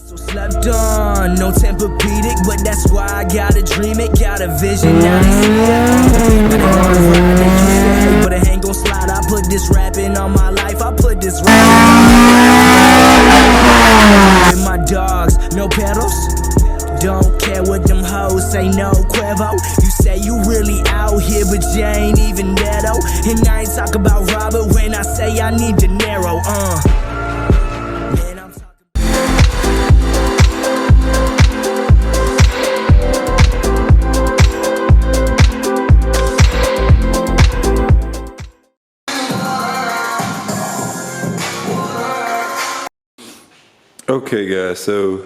So slept on, no Tempur-Pedic, but that's why I gotta dream it, got a vision, now they see it. But they wanna ride, they used to hate, but it ain't gon' slide. I put this rapping on my life, I put this rapping on my dogs, no pedals. Don't care what them hoes say, no Cuervo. You say you really out here, but you ain't even there though. And I ain't talk about Robert when I say I need dinero, Man, I'm talking. Okay guys, so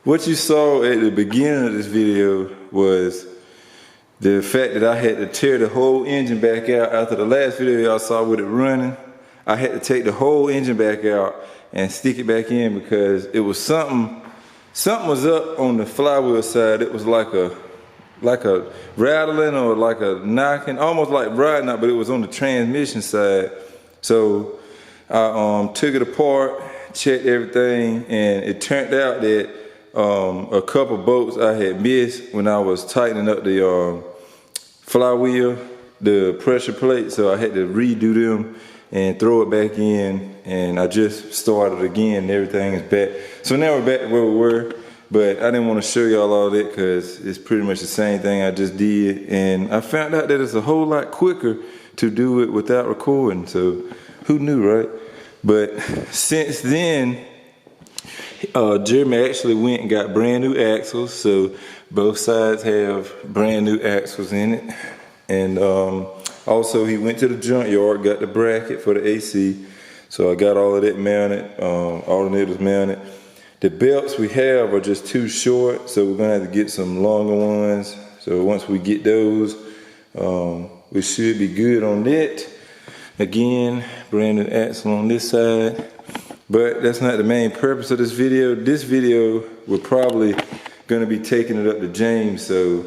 what you saw at the beginning of this video was the fact that I had to tear the whole engine back out. After the last video y'all saw with it running, I had to take the whole engine back out and stick it back in because it was something was up on the flywheel side. It was like a rattling or like a knocking, almost like riding out, but it was on the transmission side. So I took it apart, checked everything, and it turned out that a couple bolts I had missed when I was tightening up the flywheel, the pressure plate, so I had to redo them and throw it back in, and I just started again and everything is back. So now we're back where we were, but I didn't want to show y'all all that because it's pretty much the same thing I just did, and I found out that it's a whole lot quicker to do it without recording, so who knew, right? But since then, Jeremy actually went and got brand new axles, so both sides have brand new axles in it. And also he went to the junkyard, got the bracket for the AC, so I got all of that mounted, alternators mounted. The belts we have are just too short, so we're gonna have to get some longer ones. So once we get those, we should be good on that. Again, brand new axle on this side. But that's not the main purpose of this video. This video, we're probably gonna be taking it up to James, so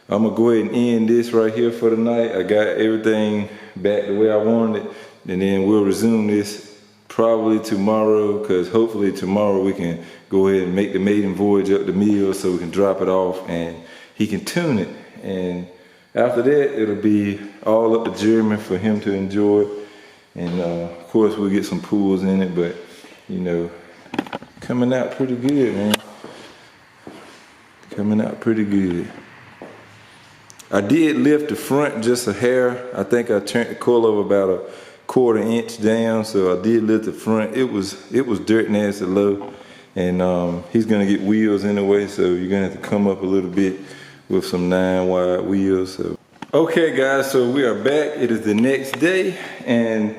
I'm gonna go ahead and end this right here for the night. I got everything back the way I wanted it, and then we'll resume this probably tomorrow, because hopefully tomorrow we can go ahead and make the maiden voyage up the mill so we can drop it off and he can tune it. And after that, it'll be all up to Jeremy for him to enjoy it. And of course we'll get some pulls in it, but you know, coming out pretty good, man. Coming out pretty good. I did lift the front just a hair. I think I turned the coil over about a 1/4 inch down, so I did lift the front. It was dirt nasty low, and he's gonna get wheels anyway, so you're gonna have to come up a little bit with some 9 wide wheels. So okay guys, so we are back. It is the next day, and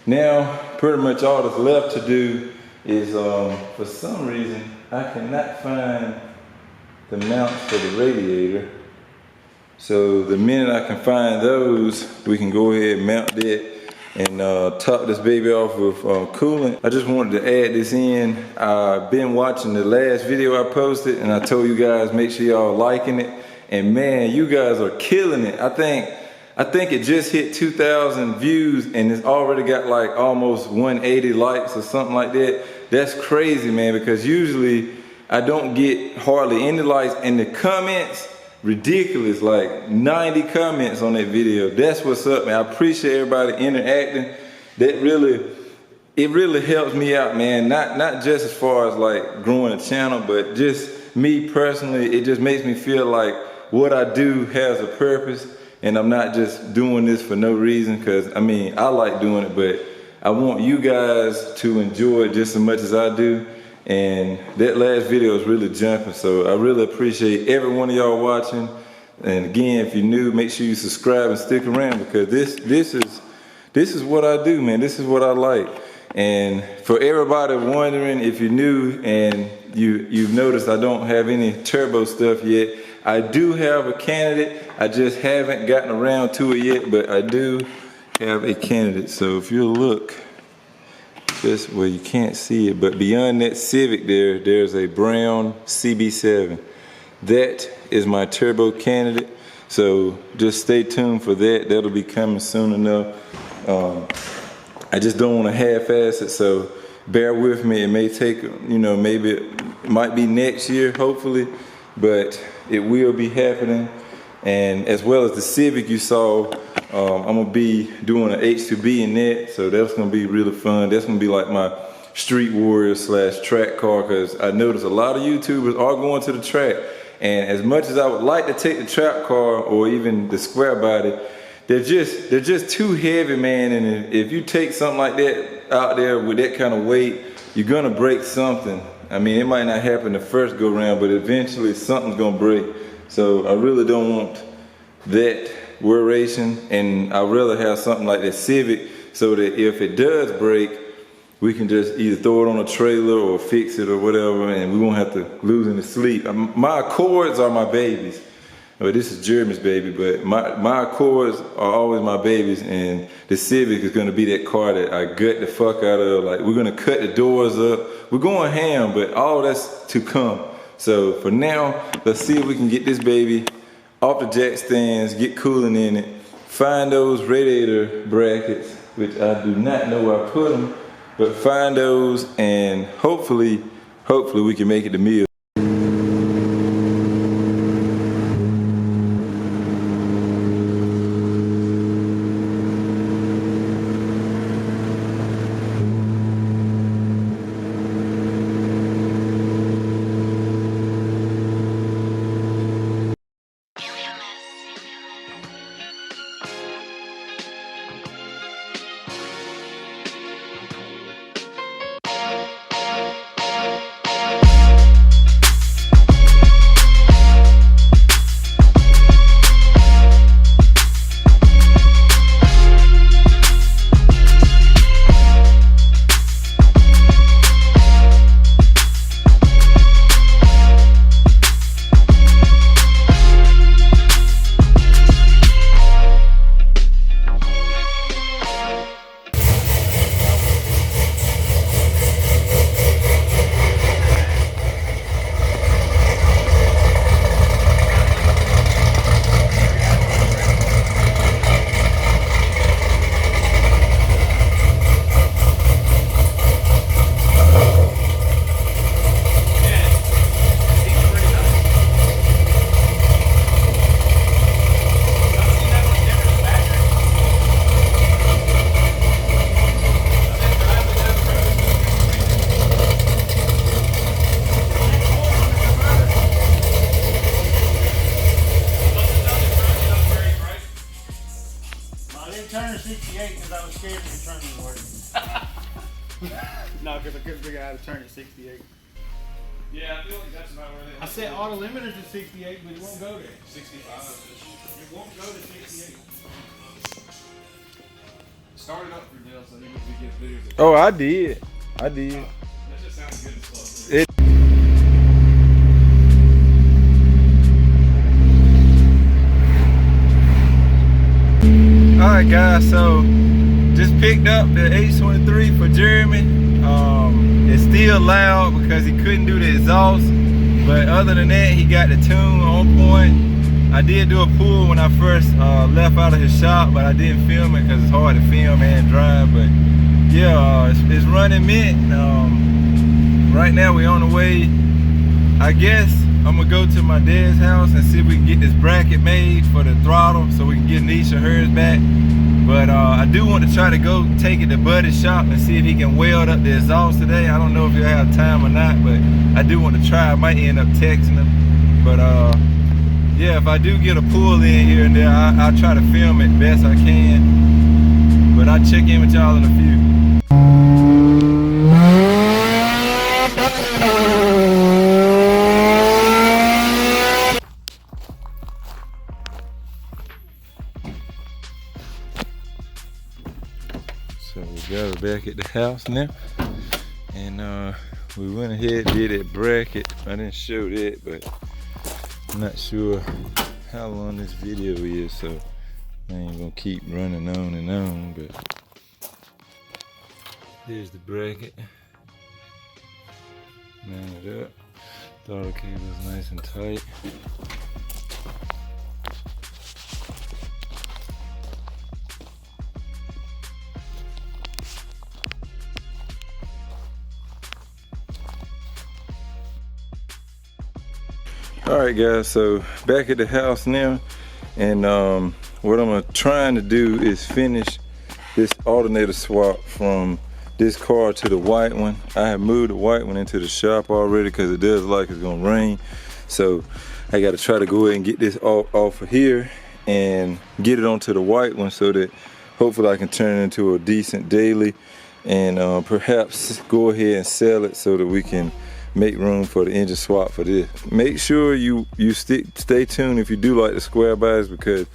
now pretty much all that's left to do is for some reason I cannot find the mounts for the radiator. So the minute I can find those, we can go ahead and mount that and top this baby off with coolant. I just wanted to add this in. I've been watching the last video I posted, and I told you guys make sure y'all liking it. And man, you guys are killing it. I think it just hit 2,000 views, and it's already got like almost 180 likes or something like that. That's crazy, man, because usually I don't get hardly any likes, and the comments, ridiculous, like 90 comments on that video. That's what's up, man. I appreciate everybody interacting. It really helps me out, man. Not just as far as like growing a channel, but just me personally, it just makes me feel like what I do has a purpose, and I'm not just doing this for no reason, because I mean, I like doing it, but I want you guys to enjoy it just as much as I do. And that last video is really jumping, so I really appreciate every one of y'all watching. And again, if you're new, make sure you subscribe and stick around, because this is what I do, man. This is what I like. And for everybody wondering, if you're new and you've noticed I don't have any turbo stuff yet, I do have a candidate. I just haven't gotten around to it yet, but I do have a candidate. So if you look, just well, you can't see it, but beyond that Civic there's a brown CB7. That is my turbo candidate. So just stay tuned for that. That'll be coming soon enough. I just don't want to half-ass it, so bear with me. It may take, you know, maybe might be next year, hopefully, but it will be happening. And as well as the Civic you saw, I'm gonna be doing an H2B in that, so that's gonna be really fun. That's gonna be like my street warrior / track car, because I noticed a lot of YouTubers are going to the track, and as much as I would like to take the track car or even the square body, they're just too heavy, man. And if you take something like that out there with that kind of weight, you're gonna break something. I mean, it might not happen the first go round, but eventually something's gonna break. So I really don't want that worration, and I'd rather have something like that Civic, so that if it does break, we can just either throw it on a trailer or fix it or whatever, and we won't have to lose any sleep. My Accords are my babies. Well, this is Jeremy's baby, but my Accords are always my babies, and the Civic is gonna be that car that I gut the fuck out of. Like, we're gonna cut the doors up. We're going ham, but all that's to come. So for now, let's see if we can get this baby off the jack stands, get cooling in it, find those radiator brackets, which I do not know where I put them, but find those, and hopefully we can make it to meal. No, because I couldn't figure out how to turn at 68. Yeah, I feel like that's about where they I set auto limiters at 68, but it won't go there. 65. It won't go to 68. Start it up for Dell so he gets videos. Oh, I did. That just sounds good and slow. It Alright guys, so just picked up the H23 for Jeremy. It's still loud because he couldn't do the exhaust, but other than that, he got the tune on point. I did do a pull when I first left out of his shop, but I didn't film it because it's hard to film and drive. But yeah, it's running mint. Right now we on the way. I guess I'm gonna go to my dad's house and see if we can get this bracket made for the throttle so we can get Nisha hers back. But I do want to try to go take it to Buddy's shop and see if he can weld up the exhaust today. I don't know if he'll have time or not, but I do want to try. I might end up texting him. But yeah, if I do get a pull in here and there, I'll try to film it best I can. But I'll check in with y'all in a few. So we got her back at the house now, and we went ahead and did that bracket. I didn't show that, but I'm not sure how long this video is, so I ain't gonna keep running on and on. But here's the bracket. Mount it up. Throttle cable's nice and tight. Alright guys, so back at the house now, and what I'm trying to do is finish this alternator swap from this car to the white one. I have moved the white one into the shop already because it does like it's gonna rain. So I gotta try to go ahead and get this off of here and get it onto the white one so that hopefully I can turn it into a decent daily and perhaps go ahead and sell it so that we can make room for the engine swap for this. Make sure you stay tuned if you do like the square bodies, because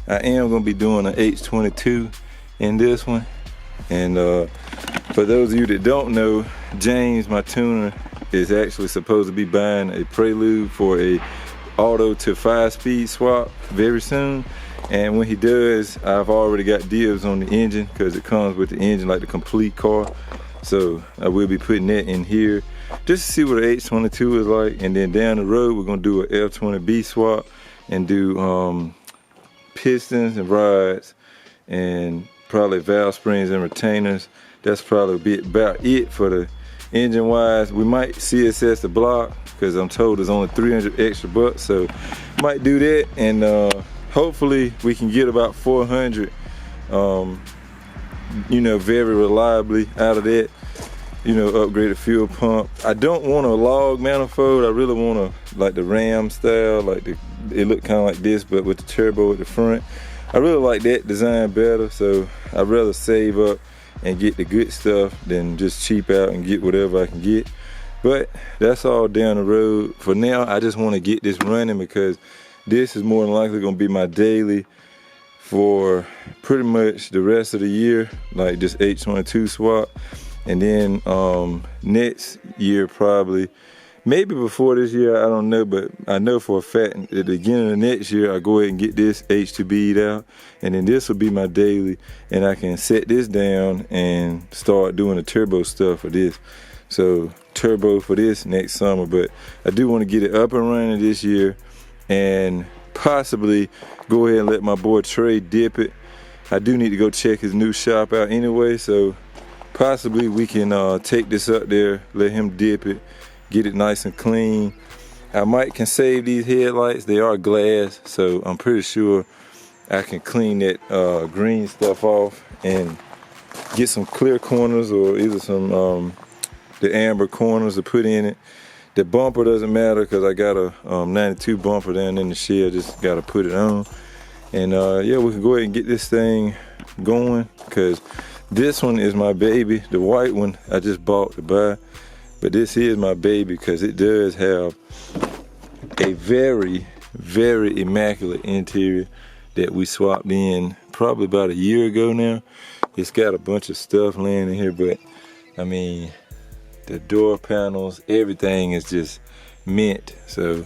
I am gonna be doing an H22 in this one. And for those of you that don't know, James, my tuner, is actually supposed to be buying a Prelude for a auto to 5-speed swap very soon. And when he does, I've already got dibs on the engine because it comes with the engine like the complete car. So I will be putting that in here just to see what an H22 is like. And then down the road, we're gonna do an F20B swap and do pistons and rods and probably valve springs and retainers. That's probably about it for the engine wise. We might CSS the block because I'm told there's only 300 extra bucks, so might do that. And hopefully we can get about 400 you know, very reliably out of that. You know, upgrade the fuel pump. I don't want a log manifold. I really want a like the Ram style, like it look kind of like this but with the turbo at the front. I really like that design better, so I'd rather save up and get the good stuff than just cheap out and get whatever I can get. But that's all down the road. For now, I just want to get this running because this is more than likely going to be my daily for pretty much the rest of the year, like this H22 swap. And then next year probably, maybe before this year, I don't know, but I know for a fact at the beginning of next year, I'll go ahead and get this H2B'd out, and then this will be my daily, and I can set this down and start doing the turbo stuff for this. So turbo for this next summer, but I do want to get it up and running this year and possibly go ahead and let my boy Trey dip it. I do need to go check his new shop out anyway, so possibly we can take this up there, let him dip it, get it nice and clean. I might can save these headlights. They are glass, so I'm pretty sure I can clean that green stuff off and get some clear corners or either some the amber corners to put in it. The bumper doesn't matter because I got a 92 bumper down in the shed. Just got to put it on. And yeah, we can go ahead and get this thing going because this one is my baby. The white one I just bought to buy. But this is my baby because it does have a very, very immaculate interior that we swapped in probably about a year ago now. It's got a bunch of stuff laying in here, but I mean, the door panels, everything is just mint. So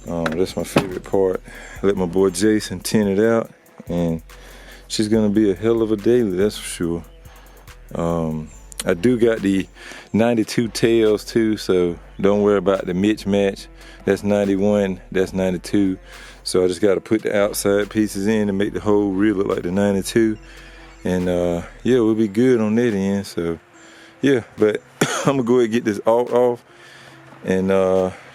that's my favorite part. Let my boy Jason tint it out, and she's gonna be a hell of a daily, that's for sure. I do got the 92 tails too, so don't worry about the mismatch. That's 91, that's 92. So I just got to put the outside pieces in and make the whole reel look like the 92. And yeah, we'll be good on that end. So yeah, but I'm gonna go ahead and get this off and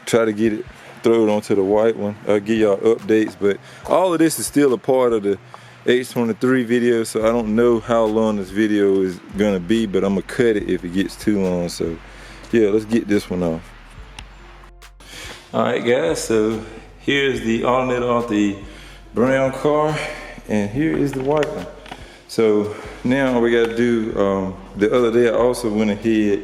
try to get it, throw it onto the white one. I'll give y'all updates, but all of this is still a part of the H23 video, so I don't know how long this video is gonna be, but I'm gonna cut it if it gets too long. So yeah, let's get this one off. All right guys, so here's the alternator off the brown car, and here is the white one. So now we gotta do, the other day I also went ahead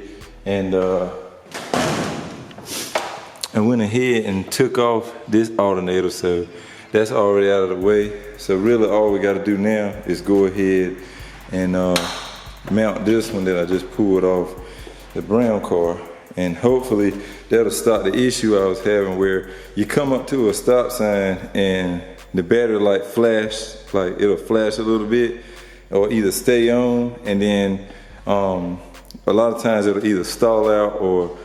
and took off this alternator, so that's already out of the way. So really all we gotta do now is go ahead and mount this one that I just pulled off the brown car. And hopefully that'll stop the issue I was having where you come up to a stop sign and the battery light flash, like it'll flash a little bit or either stay on, and then a lot of times it'll either stall out or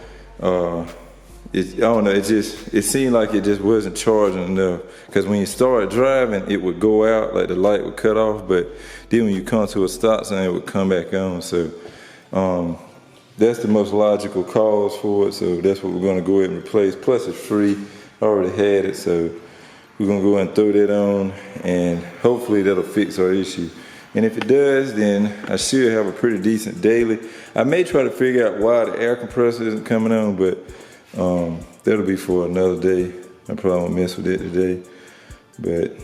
I don't know, it seemed like it just wasn't charging enough. Because when you start driving, it would go out, like the light would cut off, but then when you come to a stop sign, it would come back on. So that's the most logical cause for it, so that's what we're gonna go ahead and replace. Plus it's free. I already had it, so we're gonna go and throw that on, and hopefully that'll fix our issue. And if it does, then I should have a pretty decent daily. I may try to figure out why the air compressor isn't coming on, but that'll be for another day. I probably won't mess with it today, but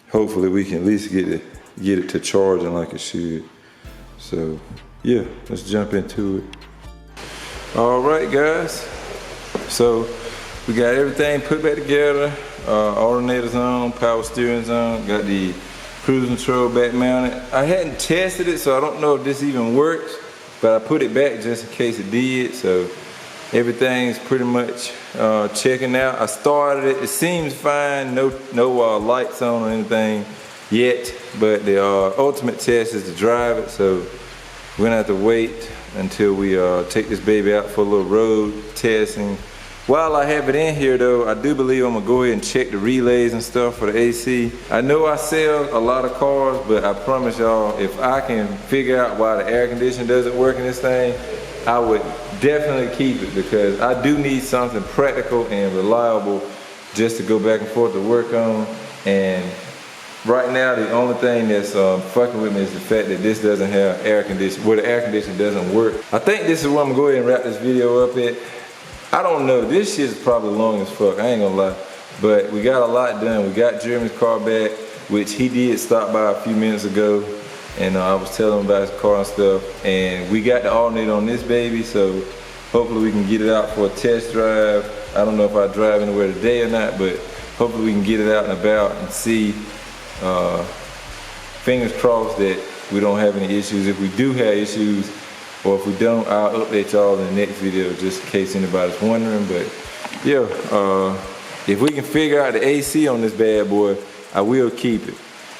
hopefully we can at least get it to charging like it should. So yeah, let's jump into it. All right, guys. So we got everything put back together. Alternators on, power steering's on, got the cruise control back mounted. I hadn't tested it, so I don't know if this even works, but I put it back just in case it did. So everything's pretty much checking out. I started it, it seems fine, no lights on or anything yet, but the ultimate test is to drive it, so we're gonna have to wait until we take this baby out for a little road testing. While I have it in here though, I do believe I'm gonna go ahead and check the relays and stuff for the AC. I know I sell a lot of cars, but I promise y'all, if I can figure out why the air conditioner doesn't work in this thing, I would definitely keep it, because I do need something practical and reliable just to go back and forth to work on. And right now, the only thing that's fucking with me is the fact that this doesn't have air conditioning, where the air conditioner doesn't work. I think this is where I'm gonna go ahead and wrap this video up at. I don't know, this shit's probably long as fuck, I ain't gonna lie. But we got a lot done. We got Jeremy's car back, which he did stop by a few minutes ago. And I was telling him about his car and stuff. And we got the alternator on this baby, so hopefully we can get it out for a test drive. I don't know if I drive anywhere today or not, but hopefully we can get it out and about and see. Fingers crossed that we don't have any issues. If we do have issues, or if we don't, I'll update y'all in the next video just in case anybody's wondering. But yeah, if we can figure out the AC on this bad boy, I will keep it.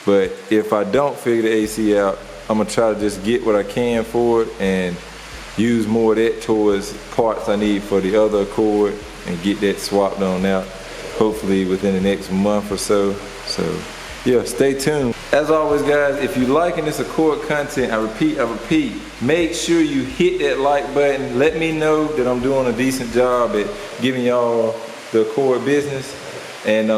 But if I don't figure the AC out, I'm gonna try to just get what I can for it and use more of that towards parts I need for the other Accord and get that swapped on out, hopefully within the next month or so. So yeah, stay tuned. As always, guys, if you're liking this Accord content, I repeat, make sure you hit that like button. Let me know that I'm doing a decent job at giving y'all the Accord business. And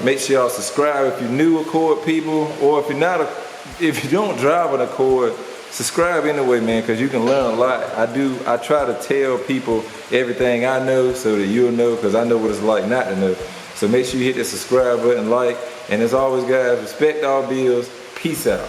make sure y'all subscribe if you're new Accord people, or if you don't drive an Accord, subscribe anyway, man, because you can learn a lot. I try to tell people everything I know so that you'll know, because I know what it's like not to know. So make sure you hit the subscribe button, like, and as always, guys, respect all bills. Peace out.